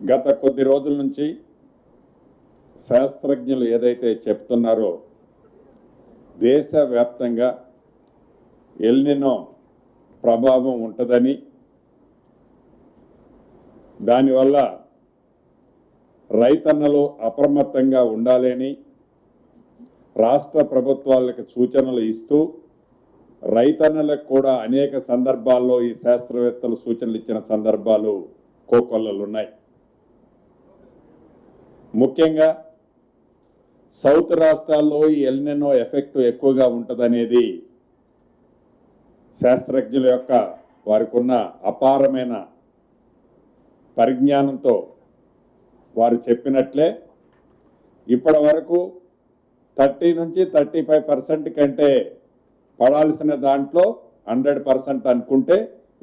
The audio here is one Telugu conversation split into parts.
గత కొద్ది రోజుల నుంచి శాస్త్రజ్ఞులు ఏదైతే చెప్తున్నారో దేశవ్యాప్తంగా ఎల్నినో ప్రభావం ఉంటుందని, దానివల్ల రైతన్నలు అప్రమత్తంగా ఉండాలని రాష్ట్ర ప్రభుత్వాలకు సూచనలు ఇస్తూ రైతన్నలకు కూడా అనేక సందర్భాల్లో ఈ శాస్త్రవేత్తలు సూచనలు ఇచ్చిన సందర్భాలు కోకొల్లలున్నాయి. ముఖ్యంగా సౌత్ రాష్ట్రాల్లో ఈ ఎల్నినో ఎఫెక్ట్ ఎక్కువగా ఉంటుందనేది శాస్త్రజ్ఞుల యొక్క వారికి ఉన్న అపారమైన పరిజ్ఞానంతో వారు చెప్పినట్లే ఇప్పటి వరకు 30 నుంచి 35% కంటే పడాల్సిన దాంట్లో 100% అనుకుంటే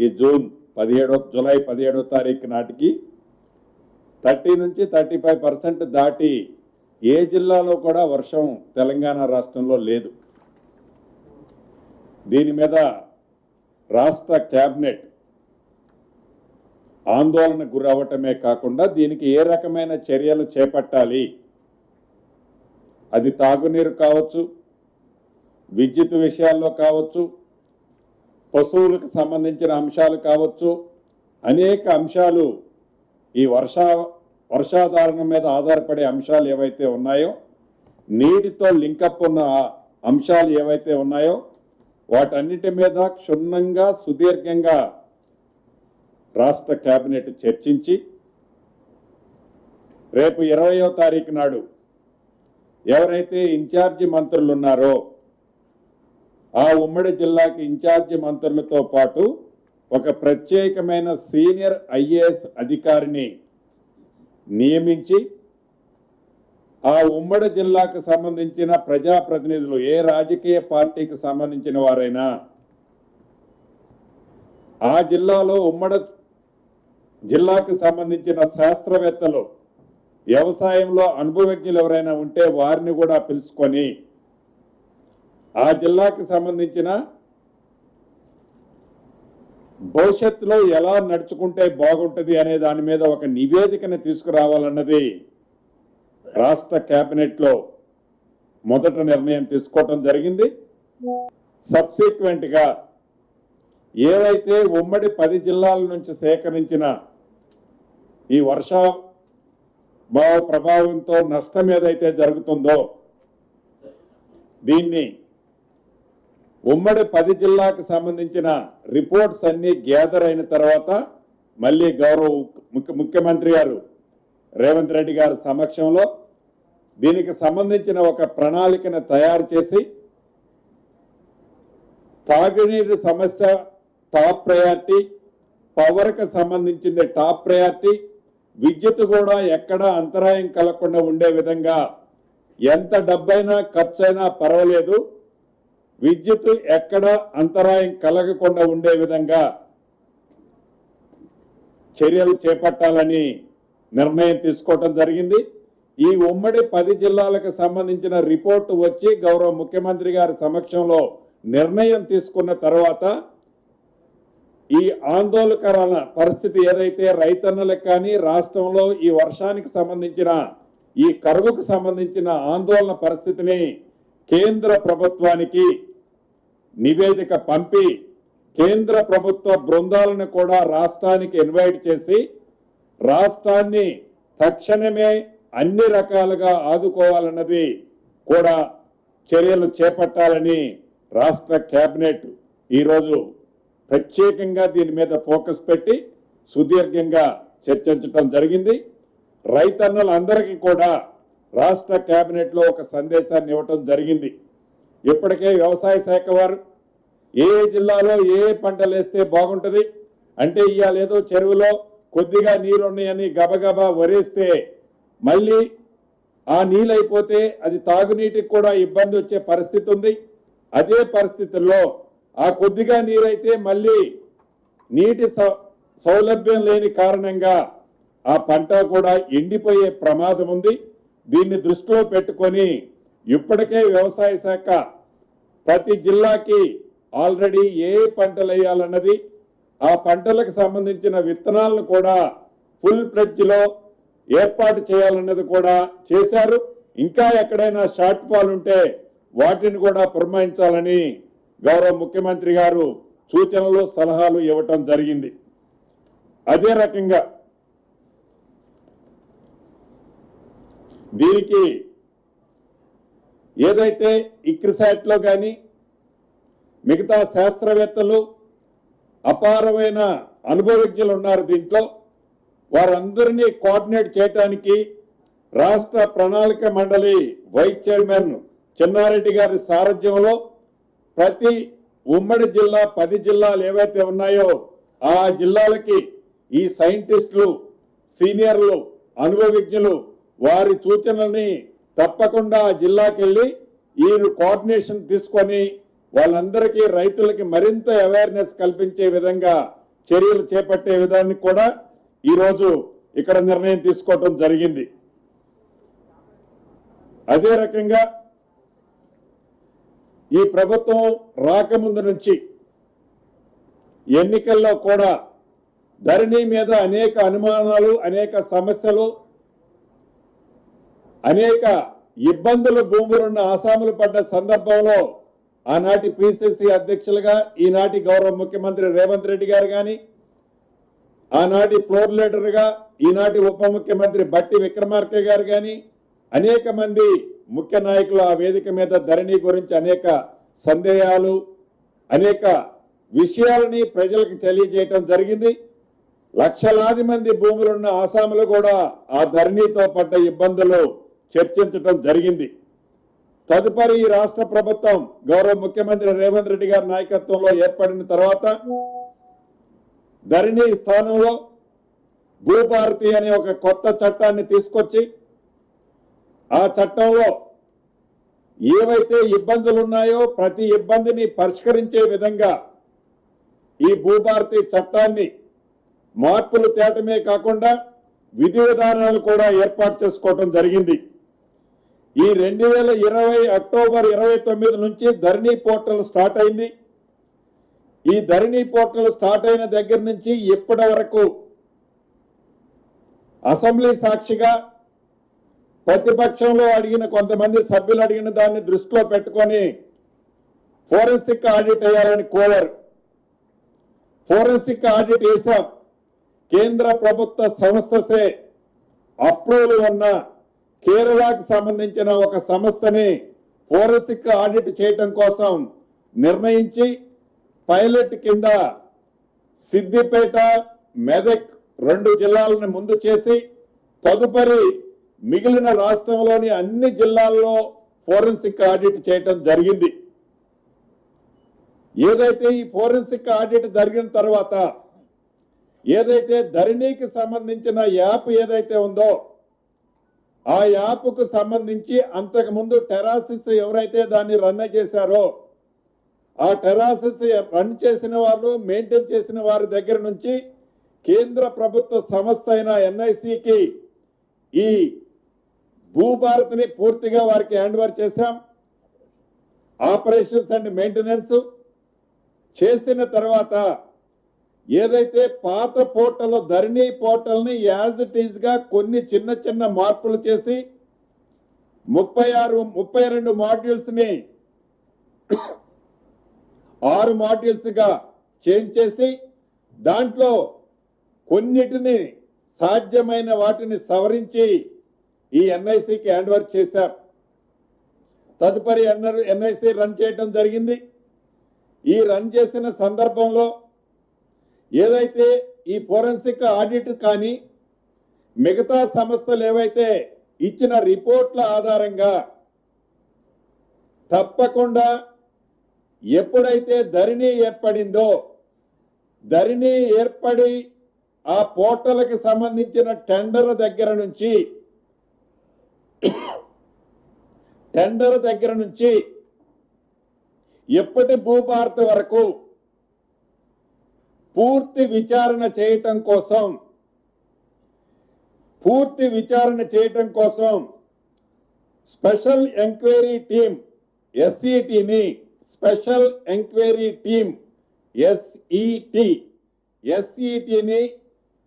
ఈ జూలై 17వ తారీఖు నాటికి 30 నుంచి 35% దాటి ఏ జిల్లాలో కూడా వర్షం తెలంగాణ రాష్ట్రంలో లేదు. దీని మీద రాష్ట్ర కేబినెట్ ఆందోళన గురవటమే కాకుండా దీనికి ఏ రకమైన చర్యలు చేపట్టాలి, అది తాగునీరు కావచ్చు, విద్యుత్ విషయాల్లో కావచ్చు, పశువులకు సంబంధించిన అంశాలు కావచ్చు, అనేక అంశాలు ఈ వర్షాధారణ మీద ఆధారపడే అంశాలు ఏవైతే ఉన్నాయో, నీటితో లింకప్ ఉన్న అంశాలు ఏవైతే ఉన్నాయో వాటన్నిటి మీద క్షుణ్ణంగా సుదీర్ఘంగా రాష్ట్ర కేబినెట్ చర్చించి రేపు 20వ తారీఖు నాడు ఎవరైతే ఇన్ఛార్జి మంత్రులు ఉన్నారో ఆ ఉమ్మడి జిల్లాకి ఇన్ఛార్జి మంత్రులతో పాటు ఒక ప్రత్యేకమైన సీనియర్ ఐఏఎస్ అధికారిని నియమించి ఆ ఉమ్మడి జిల్లాకు సంబంధించిన ప్రజాప్రతినిధులు, ఏ రాజకీయ పార్టీకి సంబంధించిన వారైనా ఆ జిల్లాలో ఉమ్మడి జిల్లాకు సంబంధించిన శాస్త్రవేత్తలు, వ్యవసాయంలో అనుభవజ్ఞులు ఎవరైనా ఉంటే వారిని కూడా పిలుచుకొని ఆ జిల్లాకు సంబంధించిన భవిష్యత్తులో ఎలా నడుచుకుంటే బాగుంటుంది అనే దాని మీద ఒక నివేదికను తీసుకురావాలన్నది రాష్ట్ర కేబినెట్లో మొదట నిర్ణయం తీసుకోవటం జరిగింది. సబ్సిక్వెంట్గా ఏవైతే ఉమ్మడి 10 జిల్లాల నుంచి సేకరించిన ఈ వర్షాభావ ప్రభావంతో నష్టం ఏదైతే జరుగుతుందో దీన్ని ఉమ్మడి 10 జిల్లాకు సంబంధించిన రిపోర్ట్స్ అన్ని గ్యాదర్ అయిన తర్వాత మళ్ళీ గౌరవ ముఖ్యమంత్రి గారు రేవంత్ రెడ్డి గారి సమక్షంలో దీనికి సంబంధించిన ఒక ప్రణాళికను తయారు చేసి తాగునీరు సమస్య టాప్ ప్రయారిటీ, పవర్కి సంబంధించింది టాప్ ప్రయారిటీ, విద్యుత్ కూడా ఎక్కడ అంతరాయం కలగకుండా ఉండే విధంగా ఎంత డబ్బైనా ఖర్చైనా పర్వాలేదు, విద్యుత్ ఎక్కడ అంతరాయం కలగకుండా ఉండే విధంగా చర్యలు చేపట్టాలని నిర్ణయం తీసుకోవటం జరిగింది. ఈ ఉమ్మడి 10 జిల్లాలకు సంబంధించిన రిపోర్టు వచ్చి గౌరవ ముఖ్యమంత్రి గారి సమక్షంలో నిర్ణయం తీసుకున్న తర్వాత ఈ ఆందోళనకరమైన పరిస్థితి ఏదైతే రైతన్నలకు కానీ రాష్ట్రంలో ఈ వర్షానికి సంబంధించిన ఈ కరువుకు సంబంధించిన ఆందోళన పరిస్థితిని కేంద్ర ప్రభుత్వానికి నివేదిక పంపి కేంద్ర ప్రభుత్వ బృందాలను కూడా రాష్ట్రానికి ఇన్వైట్ చేసి రాష్ట్రాన్ని తక్షణమే అన్ని రకాలుగా ఆదుకోవాలన్నది కూడా చర్యలు చేపట్టాలని రాష్ట్ర కేబినెట్ ఈరోజు ప్రత్యేకంగా దీని మీద ఫోకస్ పెట్టి సుదీర్ఘంగా చర్చించడం జరిగింది. రైతన్నలందరికీ కూడా రాష్ట్ర కేబినెట్లో ఒక సందేశాన్ని ఇవ్వటం జరిగింది. ఇప్పటికే వ్యవసాయ శాఖ వారు ఏ జిల్లాలో ఏ పంటలు వేస్తే బాగుంటుంది అంటే ఇవాళ ఏదో చెరువులో కొద్దిగా నీరున్నాయని గబగబా వరేస్తే మళ్ళీ ఆ నీళ్ళైపోతే అది తాగునీటికి కూడా ఇబ్బంది వచ్చే పరిస్థితి ఉంది. అదే పరిస్థితుల్లో ఆ కొద్దిగా నీరైతే మళ్ళీ నీటి సౌలభ్యం లేని కారణంగా ఆ పంట కూడా ఎండిపోయే ప్రమాదం ఉంది. దీన్ని దృష్టిలో పెట్టుకొని ఇప్పటికే వ్యవసాయ శాఖ ప్రతి జిల్లాకి ఆల్రెడీ ఏ పంటలు వేయాలన్నది, ఆ పంటలకు సంబంధించిన విత్తనాలను కూడా ఫుల్ ఫ్లెడ్జ్ లో ఏర్పాటు చేయాలన్నది కూడా చేశారు. ఇంకా ఎక్కడైనా షార్ట్ ఫాల్ ఉంటే వాటిని కూడా పురమాయించాలని గౌరవ ముఖ్యమంత్రి గారు సూచనలు సలహాలు ఇవ్వటం జరిగింది. అదే రకంగా దీనికి ఏదైతే ఇక్రిసాట్ లో కానీ మిగతా శాస్త్రవేత్తలు అపారమైన అనుభవజ్ఞులు ఉన్నారు దీంట్లో, వారందరినీ కోఆర్డినేట్ చేయడానికి రాష్ట్ర ప్రణాళిక మండలి వైస్ చైర్మన్ చెన్నారెడ్డి గారి సారథ్యంలో ప్రతి ఉమ్మడి జిల్లా 10 జిల్లాలు ఏవైతే ఉన్నాయో ఆ జిల్లాలకి ఈ సైంటిస్టులు, సీనియర్లు, అనుభవజ్ఞులు వారి సూచనల్ని తప్పకుండా ఆ జిల్లాకి వెళ్ళి ఈ కోఆర్డినేషన్ తీసుకొని వాళ్ళందరికీ రైతులకి మరింత అవేర్నెస్ కల్పించే విధంగా చర్యలు చేపట్టే విధాన్ని కూడా ఈరోజు ఇక్కడ నిర్ణయం తీసుకోవడం జరిగింది. అదే రకంగా ఈ ప్రభుత్వం రాకముందు నుంచి ఎన్నికల్లో కూడా ధరణి మీద అనేక అనుమానాలు, అనేక సమస్యలు, అనేక ఇబ్బందులు భూములున్న ఆసాములు పడ్డ సందర్భంలో ఆనాటి పిసిసి అధ్యక్షులుగా ఈనాటి గౌరవ ముఖ్యమంత్రి రేవంత్ రెడ్డి గారు కానీ, ఆనాటి ఫ్లోర్ లీడర్గా ఈనాటి ఉప ముఖ్యమంత్రి బట్టి విక్రమార్క గారు కానీ, అనేక మంది ముఖ్య నాయకులు ఆ వేదిక మీద ధరణి గురించి అనేక సందేహాలు, అనేక విషయాలని ప్రజలకు తెలియజేయటం జరిగింది. లక్షలాది మంది భూములున్న ఆసాములు కూడా ఆ ధరణితో పడ్డ ఇబ్బందులు చర్చించడం జరిగింది. తదుపరి ఈ రాష్ట్ర ప్రభుత్వం గౌరవ ముఖ్యమంత్రి రేవంత్ రెడ్డి గారి నాయకత్వంలో ఏర్పడిన తర్వాత ధరణి స్థానంలో భూభారతి అనే ఒక కొత్త చట్టాన్ని తీసుకొచ్చి ఆ చట్టంలో ఏవైతే ఇబ్బందులు ఉన్నాయో ప్రతి ఇబ్బందిని పరిష్కరించే విధంగా ఈ భూభారతి చట్టాన్ని మార్పులు తేటమే కాకుండా విధి విధానాలు కూడా ఏర్పాటు చేసుకోవడం జరిగింది. ఈ 2020 అక్టోబర్ 29 నుంచి ధరణి పోర్టల్ స్టార్ట్ అయింది. ఈ ధరణి పోర్టల్ స్టార్ట్ అయిన దగ్గర నుంచి ఇప్పటి వరకు అసెంబ్లీ సాక్షిగా ప్రతిపక్షంలో అడిగిన కొంతమంది సభ్యులు అడిగిన దాన్ని దృష్టిలో పెట్టుకొని ఫోరెన్సిక్ ఆడిట్ వేయాలని కోరారు. ఫోరెన్సిక్ ఆడిట్ వేశాం. కేంద్ర ప్రభుత్వ సంస్థసే అప్రూవల్ ఉన్న కేరళకు సంబంధించిన ఒక సంస్థని ఫోరెన్సిక్ ఆడిట్ చేయడం కోసం నిర్ణయించి పైలట్ కింద సిద్దిపేట, మెదక్ 2 జిల్లాలను ముందు చేసి తదుపరి మిగిలిన రాష్ట్రంలోని అన్ని జిల్లాల్లో ఫోరెన్సిక్ ఆడిట్ చేయడం జరిగింది. ఏదైతే ఈ ఫోరెన్సిక్ ఆడిట్ జరిగిన తర్వాత ఏదైతే ధరణికి సంబంధించిన యాప్ ఏదైతే ఉందో ఆ యాప్కు సంబంధించి అంతకుముందు టెరాసిస్ ఎవరైతే దాన్ని రన్ చేశారో ఆ టెరాసిస్ రన్ చేసిన వాళ్ళు, మెయింటైన్ చేసిన వారి దగ్గర నుంచి కేంద్ర ప్రభుత్వ సంస్థ అయిన ఎన్ఐసికి ఈ భూభారతిని పూర్తిగా వారికి హ్యాండ్ ఓవర్ చేశాం. ఆపరేషన్స్ అండ్ మెయింటెనెన్స్ చేసిన తర్వాత ఏదైతే పాత పోర్టల్ ధరణి పోర్టల్ని యాజ్ ఇట్ ఈజ్ గా కొన్ని చిన్న చిన్న మార్పులు చేసి 32 మాడ్యూల్స్ ని 6 మాడ్యూల్స్ గా చేంజ్ చేసి దాంట్లో కొన్నిటిని సాధ్యమైన వాటిని సవరించి ఈ ఎన్ఐసికి హ్యాండ్ ఓవర్ చేశారు. తదుపరి ఎన్ఐసి రన్ చేయడం జరిగింది. ఈ రన్ చేసిన సందర్భంలో ఏదైతే ఈ ఫోరెన్సిక్ ఆడిట్ కానీ మిగతా సంస్థలు ఏవైతే ఇచ్చిన రిపోర్ట్ల ఆధారంగా తప్పకుండా ఎప్పుడైతే ధరణి ఏర్పడిందో ధరణి ఏర్పడి ఆ పోర్టల్కి సంబంధించిన టెండర్ దగ్గర నుంచి ఎప్పటి భూభారతి వరకు పూర్తి విచారణ చేయటం కోసం స్పెషల్ ఎంక్వైరీ టీం ఎస్ఈటిని స్పెషల్ ఎంక్వైరీ టీం ఎస్ఈటిని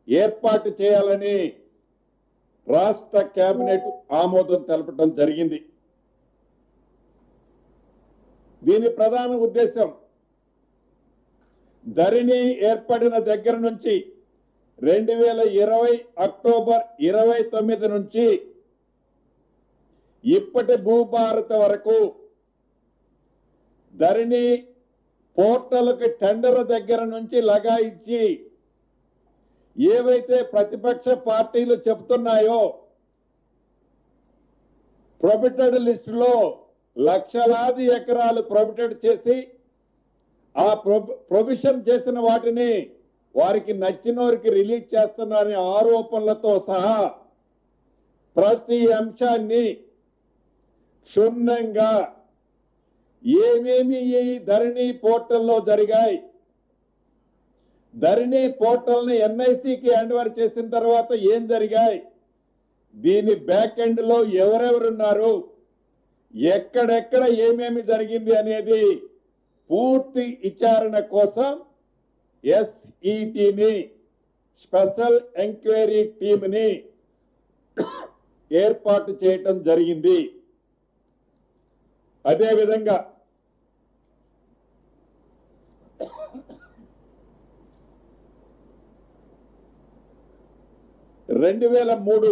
ఏర్పాటు చేయాలని రాష్ట్ర కేబినెట్ ఆమోదం తెలపడం జరిగింది. దీని ప్రధాన ఉద్దేశం ధరణి ఏర్పడిన దగ్గర నుంచి 2020 అక్టోబర్ 29 నుంచి ఇప్పటి భూభారత వరకు ధరణి పోర్టల్కి టెండర్ దగ్గర నుంచి లగాయించి ఏవైతే ప్రతిపక్ష పార్టీలు చెబుతున్నాయో ప్రొబిటెడ్ లిస్టులో లక్షలాది ఎకరాలు ప్రొబిటెడ్ చేసి ఆ ప్రొవిషన్ చేసిన వాటిని వారికి నచ్చిన వారికి రిలీజ్ చేస్తున్నారనే ఆరోపణలతో సహా ప్రతి అంశాన్ని క్షుణ్ణంగా ఏమేమి ఈ ధరణి పోర్టల్లో జరిగాయి, ధరణి పోర్టల్ని ఎన్ఐసికి హ్యాండ్ ఓవర్ చేసిన తర్వాత ఏం జరిగాయి, దీని బ్యాక్ ఎండ్ లో ఎవరెవరున్నారు, ఎక్కడెక్కడ ఏమేమి జరిగింది అనేది పూర్తి విచారణ కోసం ఎస్ఈటిని స్పెషల్ ఎంక్వైరీ టీంని ఏర్పాటు చేయటం జరిగింది. అదేవిధంగా రెండు 2003